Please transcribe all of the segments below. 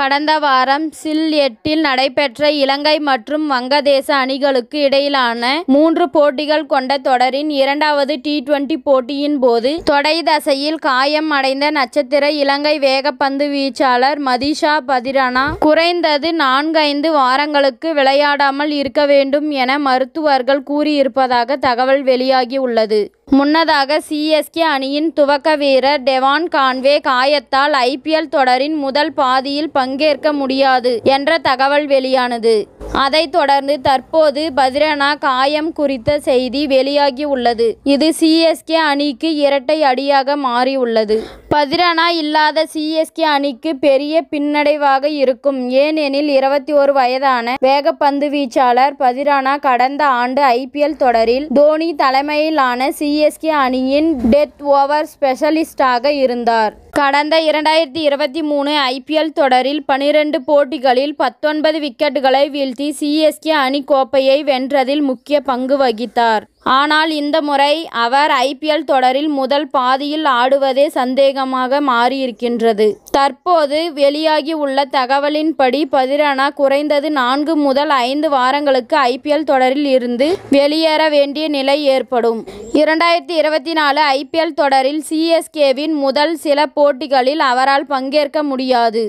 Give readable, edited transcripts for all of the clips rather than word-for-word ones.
கடந்த வாரம் சில்ஹெட்டில் நடைபெற்ற இலங்கை மற்றும் வங்கதேச அணிகளுக்கு இடையிலான 3 போட்டிகள் கொண்ட தொடரின் இரண்டாவது T20 போட்டியின் போது தொடை தசையில் காயம் அடைந்த நட்சத்திர இலங்கை வேகப்பந்து வீச்சாளர் மதிஷா பதிரானா குறைந்தது 4-5 வாரங்களுக்கு விளையாடாமல் இருக்க வேண்டும் என மருத்துவர்கள் கூறியிருப்பதாக தகவல் வெளியாகியுள்ளது. முன்னதாக சிஎஸ்கே அணியின் துவக்க வீரர் டெவான் கான்வே காயத்தால் IPL தொடரின் முதல் பாதியில் பங்கேற்க முடியாது என்ற தகவல் வெளியானது. அதைத் தொடர்ந்து தற்போது பதிரானா காயம் குறித்த செய்தி வெளியாகியுள்ளது. இது சிஎஸ்கே அணிக்கு இரட்டை அடியாக மாறியுள்ளது. பதிரானா இல்லாத சிஎஸ்கே அணிக்கு பெரிய பின்னடைவாக இருக்கும். ஏனெனில் 21 வயதான வேகப்பந்து வீச்சாளர் பதிரானா கடந்த ஆண்டு IPL தொடரில் தோனி தலைமையிலான சிஎஸ்கே அணியின் டெத் ஓவர் ஸ்பெஷலிஸ்டாக இருந்தார். கடந்த 2023 IPL தொடரில் 12 போட்டிகளில் 19 விக்கெட்டுகளை வீழ்த்தி சிஎஸ்கே அணி கோப்பையை வென்றதில் முக்கிய பங்கு வகித்தார். ஆனால் இந்த முறை அவர் IPL தொடரில் முதல் பாதியில் ஆடுவதே சந்தேகமாக மாறியிருக்கின்றது. தற்போது வெளியாகியுள்ள தகவலின்படி பதிரானா குறைந்தது 4 முதல் 5 வாரங்களுக்கு IPL தொடரில் இருந்து வெளியேற வேண்டிய நிலை ஏற்படும். 2024 IPL தொடரில் சிஎஸ்கேவின் முதல் சில போட்டிகளில் அவரால் பங்கேற்க முடியாது.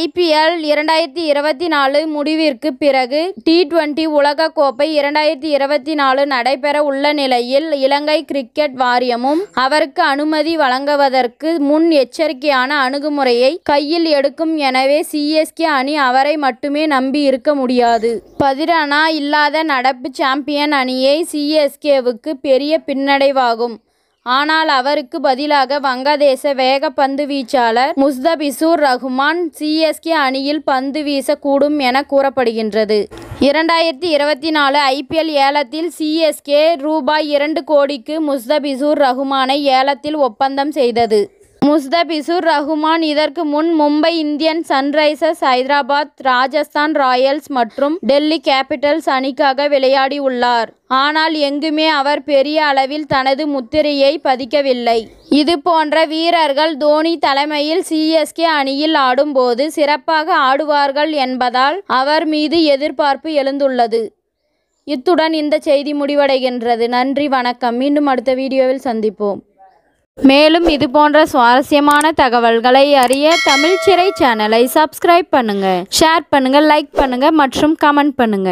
IPL 2024 முடிவிற்கு பிறகு T20 உலகக்கோப்பை 2024 நடைபெற உள்ள நிலையில் இலங்கை கிரிக்கெட் வாரியமும் அவருக்கு அனுமதி வழங்குவதற்கு முன் எச்சரிக்கையான அணுகுமுறையை கையில் எடுக்கும். எனவே சிஎஸ்கே அணி அவரை மட்டுமே நம்பி இருக்க முடியாது. பதிரானா இல்லாத நடப்பு சாம்பியன் அணியை சிஎஸ்கேவுக்கு பெரிய பின்னடைவாகும். ஆனால் அவருக்கு பதிலாக வங்கதேச வேகப்பந்து வீச்சாளர் முஸ்தபிசூர் ரஹ்மான் சிஎஸ்கே அணியில் பந்து வீசக்கூடும் என கூறப்படுகின்றது. 2024 IPL ஏலத்தில் சிஎஸ்கே ரூ.2 கோடிக்கு முஸ்தபிசூர் ரஹ்மானை ஏலத்தில் ஒப்பந்தம் செய்தது. முஸ்தபிசூர் ரஹ்மான் இதற்கு முன் Mumbai Indians, Sunrisers Hyderabad, Rajasthan Royals மற்றும் டெல்லி கேபிட்டல்ஸ் அணிக்காக விளையாடியுள்ளார். ஆனால் எங்குமே அவர் பெரிய அளவில் தனது முத்திரையை பதிக்கவில்லை. இது போன்ற வீரர்கள் தோனி தலைமையில் சிஎஸ்கே அணியில் ஆடும்போது சிறப்பாக ஆடுவார்கள் என்பதால் அவர் மீது எதிர்பார்ப்பு எழுந்துள்ளது. இத்துடன் இந்த செய்தி முடிவடைகின்றது. நன்றி, வணக்கம். மீண்டும் அடுத்த வீடியோவில் சந்திப்போம். மேலும் இது போன்ற சுவாரஸ்யமான தகவல்களை அறிய தமிழ் சிறை சேனலை சப்ஸ்கிரைப் பண்ணுங்க, ஷேர் பண்ணுங்க, லைக் பண்ணுங்க மற்றும் கமெண்ட் பண்ணுங்க.